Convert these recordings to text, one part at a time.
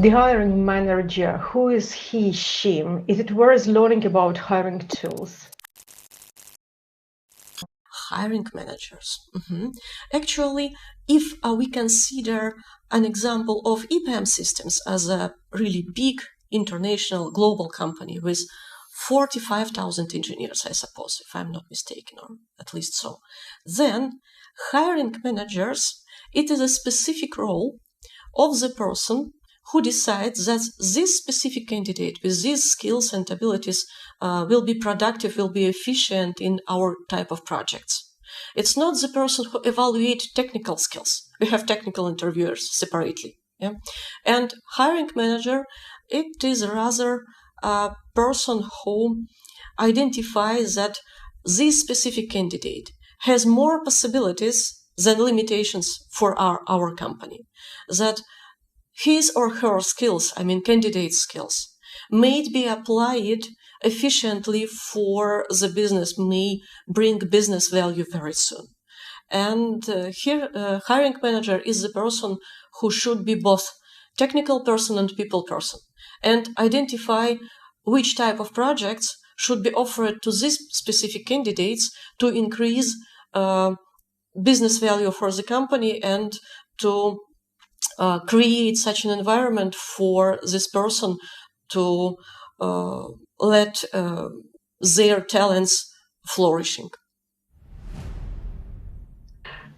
The hiring manager, who is he, she? Is it worth learning about hiring tools? Hiring managers. Actually, if we consider an example of EPAM systems as a really big international global company with 45,000 engineers, I suppose, if I'm not mistaken, or at least so, then hiring managers, it is a specific role of the person who decides that this specific candidate with these skills and abilities will be productive, will be efficient in our type of projects. It's not the person who evaluates technical skills. We have technical interviewers separately. Yeah? And hiring manager, it is rather a person who identifies that this specific candidate has more possibilities than limitations for our company. That his or her skills, candidate skills, may be applied efficiently for the business, may bring business value very soon. And here, hiring manager is the person who should be both technical person and people person, and identify which type of projects should be offered to these specific candidates to increase business value for the company and to create such an environment for this person to let their talents flourishing.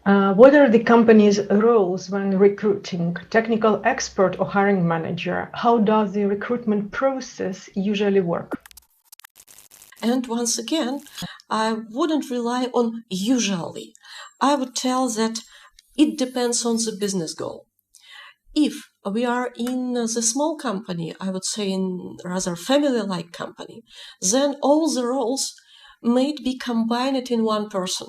What are the company's roles when recruiting technical expert or hiring manager? How does the recruitment process usually work? And once again, I wouldn't rely on usually. I would tell that it depends on the business goal. If we are in the small company, I would say in rather family-like company, then all the roles may be combined in one person.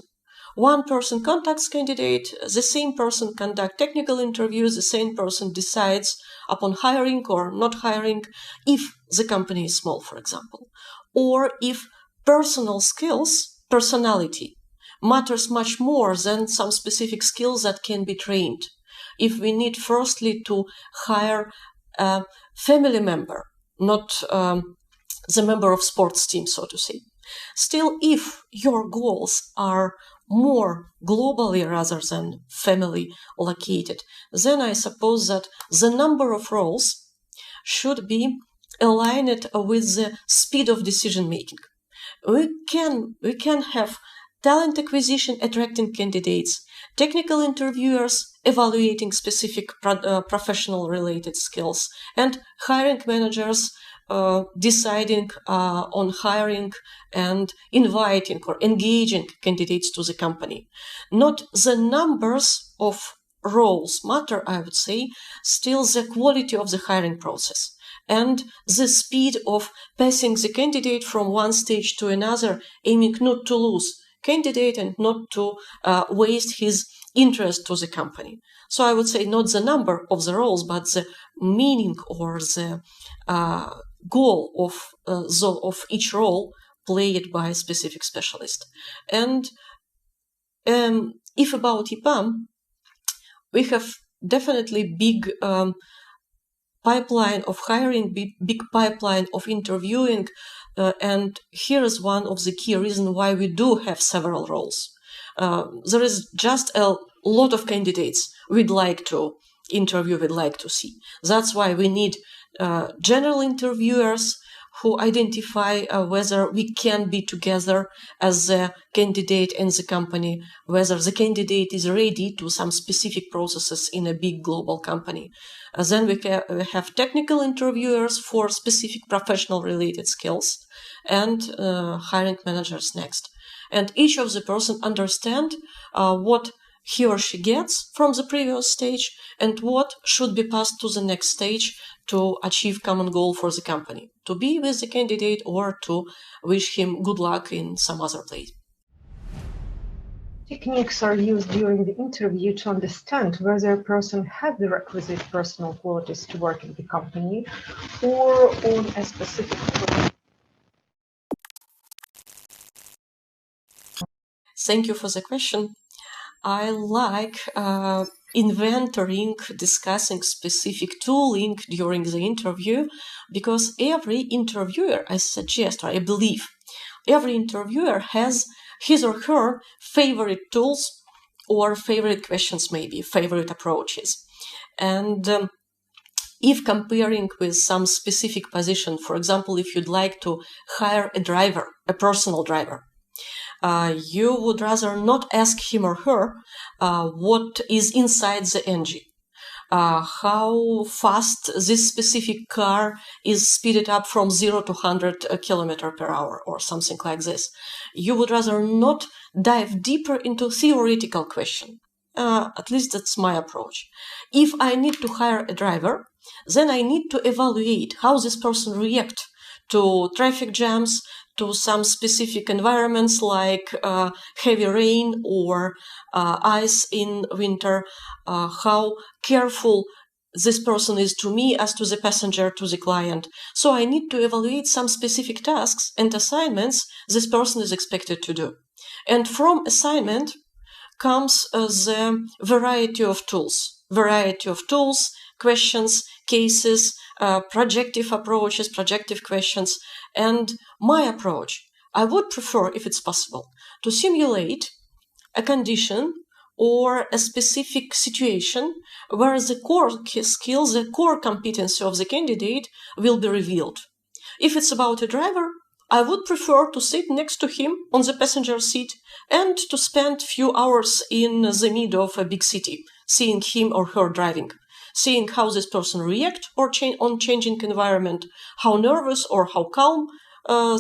One person contacts candidate, the same person conduct technical interviews, the same person decides upon hiring or not hiring if the company is small, for example. Or if personal skills, personality, matters much more than some specific skills that can be trained. If we need firstly to hire a family member, not the member of sports team, so to say. Still, if your goals are more globally rather than family located, then I suppose that the number of roles should be aligned with the speed of decision making. We can have talent acquisition, attracting candidates, technical interviewers evaluating specific professional related skills, and hiring managers deciding on hiring and inviting or engaging candidates to the company. Not the numbers of roles matter, I would say, still the quality of the hiring process and the speed of passing the candidate from one stage to another, aiming not to lose candidate and not to waste his interest to the company. So I would say not the number of the roles, but the meaning or the goal of each role played by a specific specialist. And if about EPAM, we have definitely big pipeline of hiring, big pipeline of interviewing, and here is one of the key reasons why we do have several roles. There is just a lot of candidates we'd like to interview, we'd like to see. That's why we need general interviewers who identify whether we can be together as a candidate and the company, whether the candidate is ready to some specific processes in a big global company. Then we have technical interviewers for specific professional related skills and hiring managers next. And each of the person understand what he or she gets from the previous stage and what should be passed to the next stage to achieve common goal for the company, to be with the candidate or to wish him good luck in some other place. Techniques are used during the interview to understand whether a person has the requisite personal qualities to work in the company or on a specific project. Thank you for the question. I like inventorying, discussing specific tooling during the interview, because every interviewer, I suggest, or I believe, every interviewer has his or her favorite tools or favorite questions, maybe favorite approaches. And if comparing with some specific position, for example, if you'd like to hire a driver, a personal driver, you would rather not ask him or her what is inside the engine, how fast this specific car is speeded up from 0 to 100 kilometers per hour or something like this. You would rather not dive deeper into theoretical question. At least that's my approach. If I need to hire a driver, then I need to evaluate how this person reacts to traffic jams, to some specific environments like heavy rain or ice in winter, how careful this person is to me as to the passenger, to the client. So I need to evaluate some specific tasks and assignments this person is expected to do. And from assignment comes the variety of tools, questions, cases, projective approaches, projective questions. And my approach, I would prefer, if it's possible, to simulate a condition or a specific situation where the core skills, the core competency of the candidate will be revealed. If it's about a driver, I would prefer to sit next to him on the passenger seat and to spend few hours in the middle of a big city, seeing him or her driving, seeing how this person reacts on changing environment, how nervous or how calm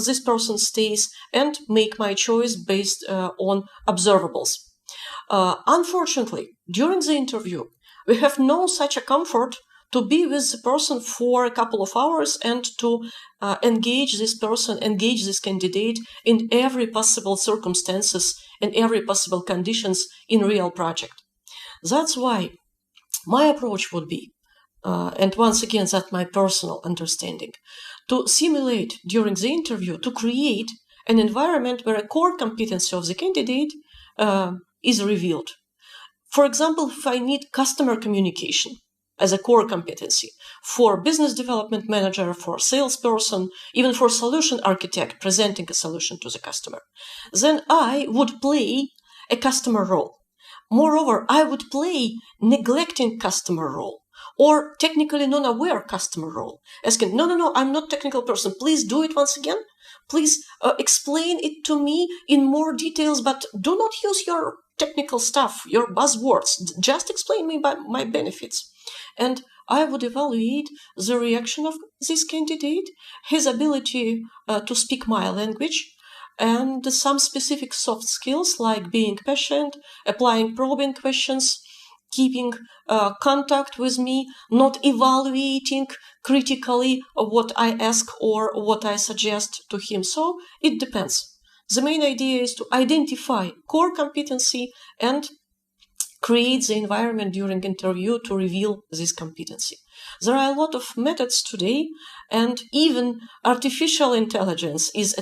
this person stays, and make my choice based on observables. Unfortunately, during the interview, we have no such a comfort to be with the person for a couple of hours and to engage this candidate in every possible circumstances and every possible conditions in real project. That's why my approach would be, and once again, that's my personal understanding, to simulate during the interview, to create an environment where a core competency of the candidate is revealed. For example, if I need customer communication as a core competency for business development manager, for salesperson, even for solution architect presenting a solution to the customer, then I would play a customer role. Moreover, I would play neglecting customer role or technically non-aware customer role, asking, no, I'm not technical person. Please do it once again. Please explain it to me in more details, but do not use your technical stuff, your buzzwords. Just explain me my benefits. And I would evaluate the reaction of this candidate, his ability to speak my language, and some specific soft skills like being patient, applying probing questions, keeping contact with me, not evaluating critically what I ask or what I suggest to him. So it depends. The main idea is to identify core competency and create the environment during interview to reveal this competency. There are a lot of methods today, and even artificial intelligence is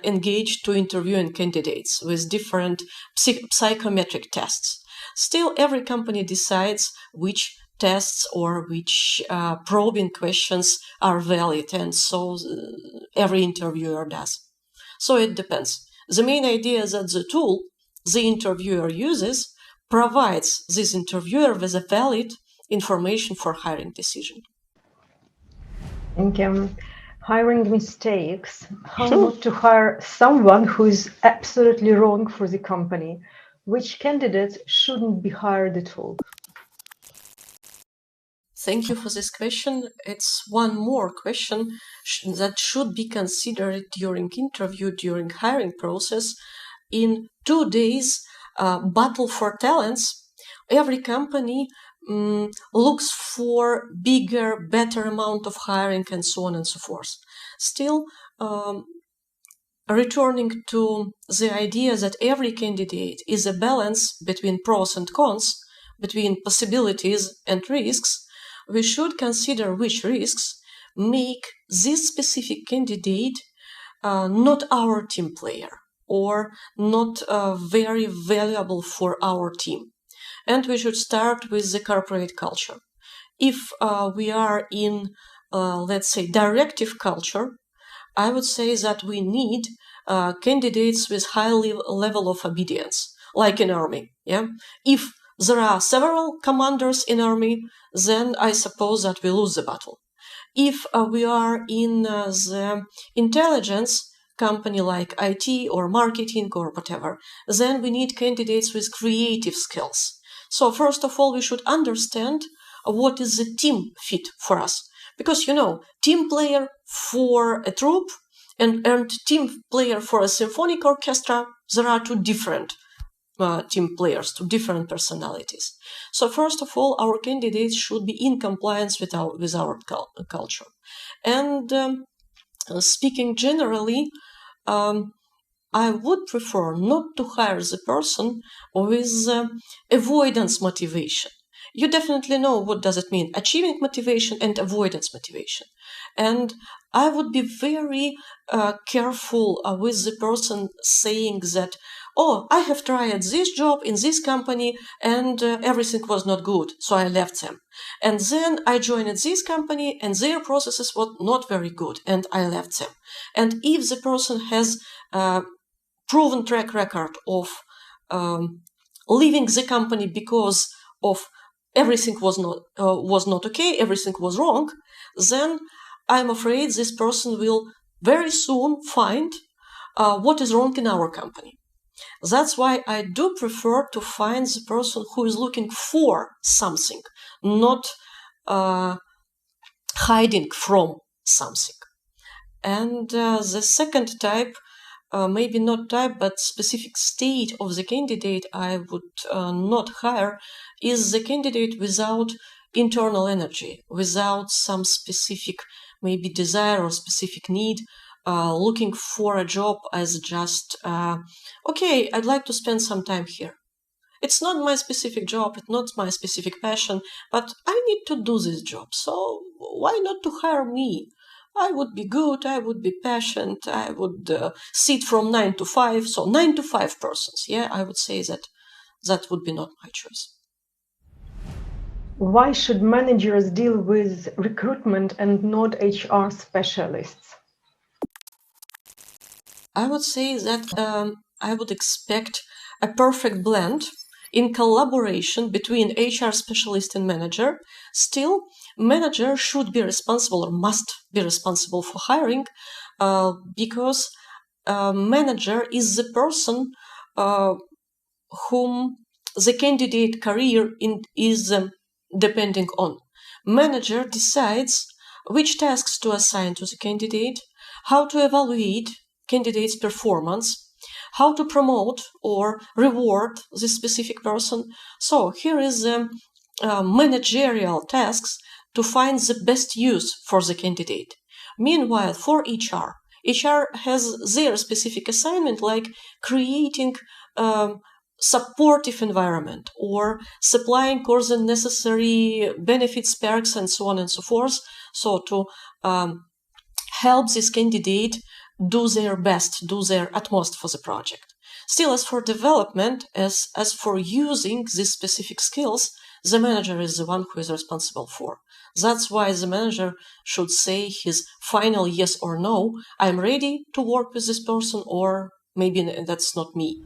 engaged to interviewing candidates with different psychometric tests. Still, every company decides which tests or which probing questions are valid, and so every interviewer does. So it depends. The main idea is that the tool the interviewer uses provides this interviewer with a valid information for hiring decision. Thank you. Hiring mistakes. How not to hire someone who is absolutely wrong for the company? Which candidates shouldn't be hired at all? Thank you for this question. It's one more question that should be considered during interview, during hiring process. In today's battle for talents, every company looks for bigger, better amount of hiring and so on and so forth. Still, returning to the idea that every candidate is a balance between pros and cons, between possibilities and risks, we should consider which risks make this specific candidate not our team player or not very valuable for our team. and we should start with the corporate culture. If we are in, let's say, directive culture, I would say that we need candidates with high level of obedience, like in army. Yeah, if there are several commanders in army, then I suppose that we lose the battle. If we are in the intelligence company like IT or marketing or whatever, then we need candidates with creative skills. So first of all, we should understand what is the team fit for us. Because, team player for a troupe and team player for a symphonic orchestra, there are two different team players, two different personalities. So first of all, our candidates should be in compliance with our culture. And speaking generally, I would prefer not to hire the person with avoidance motivation. You definitely know what does it mean, achieving motivation and avoidance motivation. And I would be very careful with the person saying that, oh, I have tried this job in this company and everything was not good, so I left them. And then I joined this company and their processes were not very good and I left them. And if the person has proven track record of leaving the company because of everything was not okay, everything was wrong, then I'm afraid this person will very soon find what is wrong in our company. That's why I do prefer to find the person who is looking for something, not hiding from something. And the second type, maybe not type, but specific state of the candidate I would not hire is the candidate without internal energy, without some specific maybe desire or specific need, looking for a job as just, okay, I'd like to spend some time here. It's not my specific job, it's not my specific passion, but I need to do this job, so why not to hire me? I would be good, I would be passionate, I would sit from 9 to 5, so 9 to 5 persons, yeah, I would say that would be not my choice. Why should managers deal with recruitment and not HR specialists? I would say that I would expect a perfect blend in collaboration between HR specialist and manager. Still, manager should be responsible or must be responsible for hiring because manager is the person whom the candidate career is depending on. Manager decides which tasks to assign to the candidate, how to evaluate candidate's performance, how to promote or reward this specific person. So here is managerial tasks to find the best use for the candidate. Meanwhile, for HR has their specific assignment like creating supportive environment or supplying course and necessary benefits, perks, and so on and so forth. So to help this candidate do their best, do their utmost for the project. Still, as for development, as for using these specific skills, the manager is the one who is responsible for. That's why the manager should say his final yes or no, I'm ready to work with this person, or maybe that's not me.